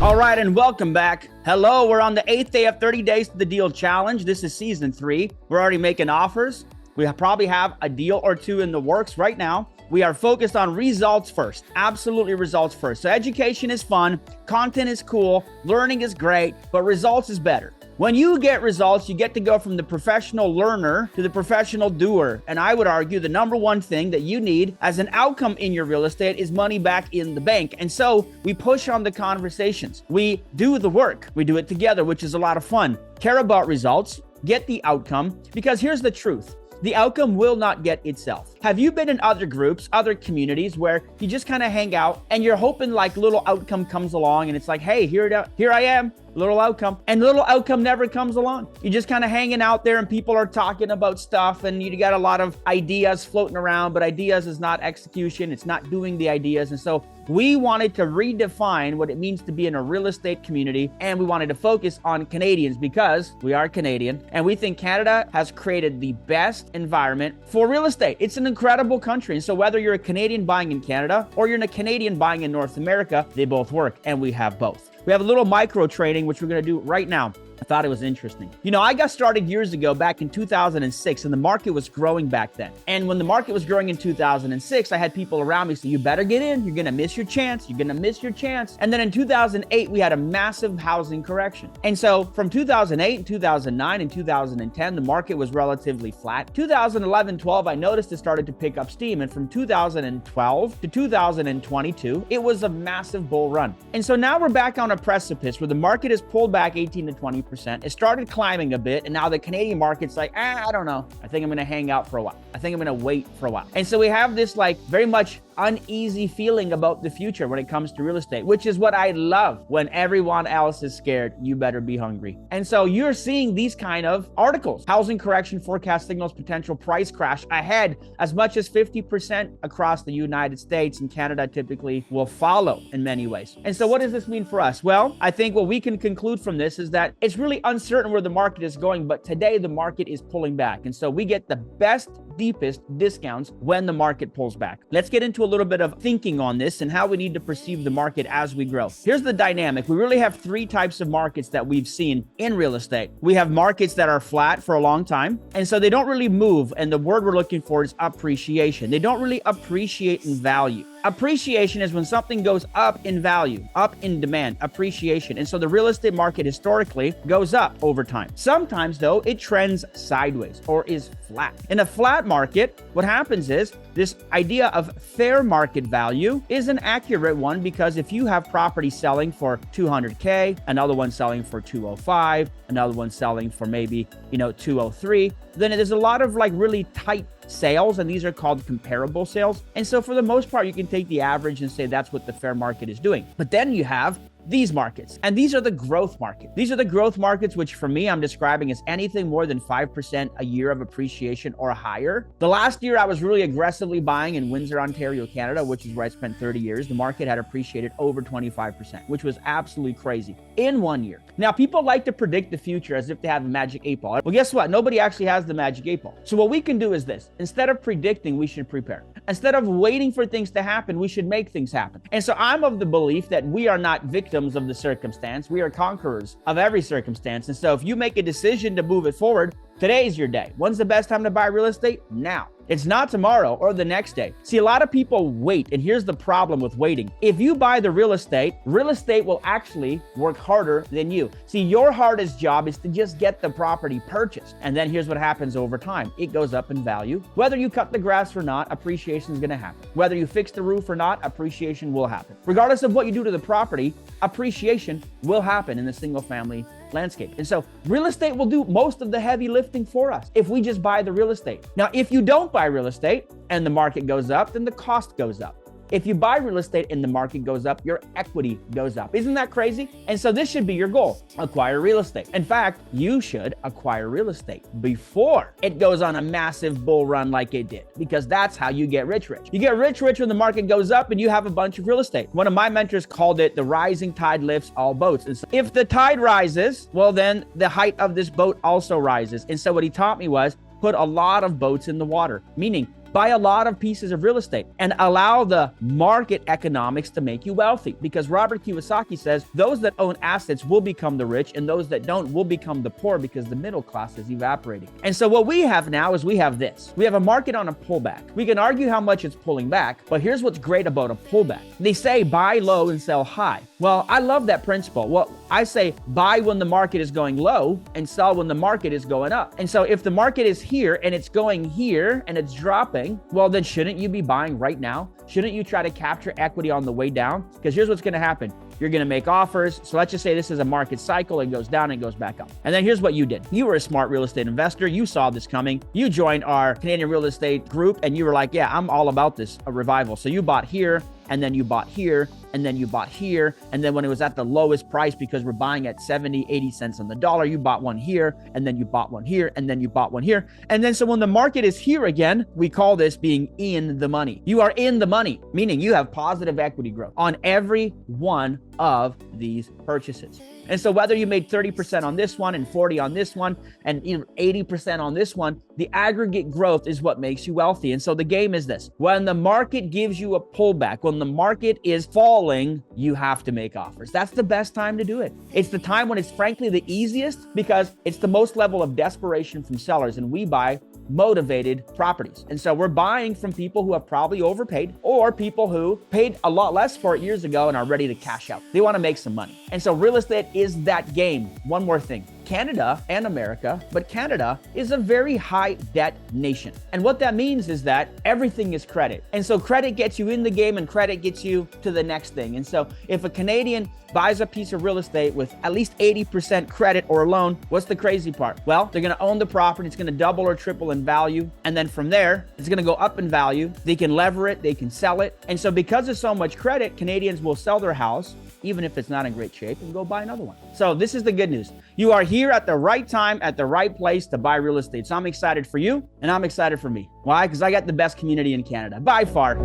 All right, and welcome back. Hello, we're on the 8th day of 30 Days to the Deal Challenge. This is season 3. We're already making offers. We probably have a deal or two in the works right now. We are focused on results first, absolutely results first. So education is fun, content is cool, learning is great, but results is better. When you get results, you get to go from the professional learner to the professional doer. And I would argue the number one thing that you need as an outcome in your real estate is money back in the bank. And so we push on the conversations. We do the work. We do it together, which is a lot of fun. Care about results, get the outcome, because here's the truth. The outcome will not get itself. Have you been in other groups, other communities where you just kind of hang out and you're hoping like little outcome comes along and it's like, hey, here I am, little outcome, and little outcome never comes along. You're just kind of hanging out there and people are talking about stuff and you got a lot of ideas floating around, but ideas is not execution. It's not doing the ideas. And so we wanted to redefine what it means to be in a real estate community, and we wanted to focus on Canadians because we are Canadian, and we think Canada has created the best environment for real estate. It's an incredible country, and so whether you're a Canadian buying in Canada or you're a Canadian buying in North America, they both work, and we have both. We have a little micro training, which we're going to do right now. I thought it was interesting. You know, I got started years ago back in 2006, and the market was growing back then. And when the market was growing in 2006, I had people around me say, you better get in. You're going to miss your chance. You're going to miss your chance. And then in 2008, we had a massive housing correction. And so from 2008 and 2009 and 2010, the market was relatively flat. 2011, 12, I noticed it started to pick up steam. And from 2012 to 2022, it was a massive bull run. And so now we're back on a precipice where the market has pulled back 18 to 20%. It started climbing a bit, and now the Canadian market's like, I don't know. I think I'm going to hang out for a while. I think I'm going to wait for a while. And so we have this like very much uneasy feeling about the future when it comes to real estate, which is what I love. When everyone else is scared, you better be hungry. And so you're seeing these kind of articles. Housing correction forecast signals potential price crash ahead, as much as 50% across the United States, and Canada typically will follow in many ways. And so what does this mean for us? Well, I think what we can conclude from this is that it's really uncertain where the market is going, but today the market is pulling back. And so we get the best, deepest discounts when the market pulls back. Let's get into a little bit of thinking on this and how we need to perceive the market as we grow. Here's the dynamic. We really have 3 types of markets that we've seen in real estate. We have markets that are flat for a long time, and so they don't really move, and the word we're looking for is appreciation. They don't really appreciate in value. Appreciation is when something goes up in value, up in demand, appreciation. And so the real estate market historically goes up over time. Sometimes though, it trends sideways or is flat. In a flat market, what happens is this idea of fair market value is an accurate one, because if you have property selling for $200K, another one selling for $205, another one selling for maybe, $203, then there's a lot of like really tight sales, and these are called comparable sales. And so for the most part, you can take the average and say that's what the fair market is doing. But then you have these markets, and these are the growth markets. These are the growth markets, which for me, I'm describing as anything more than 5% a year of appreciation or higher. The last year I was really aggressively buying in Windsor, Ontario, Canada, which is where I spent 30 years. The market had appreciated over 25%, which was absolutely crazy in 1 year. Now, people like to predict the future as if they have a magic 8 ball. Well, guess what? Nobody actually has the magic 8 ball. So what we can do is this. Instead of predicting, we should prepare. Instead of waiting for things to happen, we should make things happen. And so I'm of the belief that we are not victims of the circumstance. We are conquerors of every circumstance. And so if you make a decision to move it forward, today is your day. When's the best time to buy real estate? Now. It's not tomorrow or the next day. See, a lot of people wait, and here's the problem with waiting. If you buy the real estate will actually work harder than you. See, your hardest job is to just get the property purchased. And then here's what happens over time. It goes up in value. Whether you cut the grass or not, appreciation is going to happen. Whether you fix the roof or not, appreciation will happen. Regardless of what you do to the property, appreciation will happen in the single family landscape. And so real estate will do most of the heavy lifting for us if we just buy the real estate. Now, if you don't buy real estate and the market goes up, then the cost goes up. If you buy real estate and the market goes up, your equity goes up. Isn't that crazy? And so this should be your goal. Acquire real estate. In fact, you should acquire real estate before it goes on a massive bull run like it did, because that's how you get rich. You get rich when the market goes up and you have a bunch of real estate. One of my mentors called it the rising tide lifts all boats. And so if the tide rises, well, then the height of this boat also rises. And so what he taught me was put a lot of boats in the water, meaning Buy a lot of pieces of real estate and allow the market economics to make you wealthy. Because Robert Kiyosaki says those that own assets will become the rich and those that don't will become the poor because the middle class is evaporating. And so what we have now is we have this. We have a market on a pullback. We can argue how much it's pulling back, but here's what's great about a pullback. They say buy low and sell high. Well, I love that principle. Well, I say buy when the market is going low and sell when the market is going up. And so if the market is here and it's going here and it's dropping, well, then shouldn't you be buying right now? Shouldn't you try to capture equity on the way down? Because here's what's going to happen. You're going to make offers. So let's just say this is a market cycle. It goes down and goes back up. And then here's what you did. You were a smart real estate investor. You saw this coming. You joined our Canadian real estate group and you were like, yeah, I'm all about this, a revival. So you bought here and then you bought here and then you bought here. And then when it was at the lowest price, because we're buying at 70, 80 cents on the dollar, you bought one here and then you bought one here and then you bought one here. And then so when the market is here again, we call this being in the money. You are in the money, meaning you have positive equity growth on every one of these purchases. And so whether you made 30% on this one and 40 on this one and 80% on this one, the aggregate growth is what makes you wealthy. And so the game is this. When the market gives you a pullback, when the market is falling, you have to make offers. That's the best time to do it. It's the time when it's frankly the easiest because it's the most level of desperation from sellers, and we buy motivated properties. And so we're buying from people who have probably overpaid or people who paid a lot less for it years ago and are ready to cash out. They want to make some money. And so real estate is that game. One more thing. Canada and America, but Canada is a very high debt nation. And what that means is that everything is credit. And so credit gets you in the game and credit gets you to the next thing. And so if a Canadian buys a piece of real estate with at least 80% credit or loan, what's the crazy part? Well, they're going to own the property. It's going to double or triple in value. And then from there, it's going to go up in value. They can lever it. They can sell it. And so because of so much credit, Canadians will sell their house, even if it's not in great shape, and go buy another one. So this is the good news. You are here at the right time, at the right place to buy real estate. So I'm excited for you and I'm excited for me. Why? Because I got the best community in Canada by far.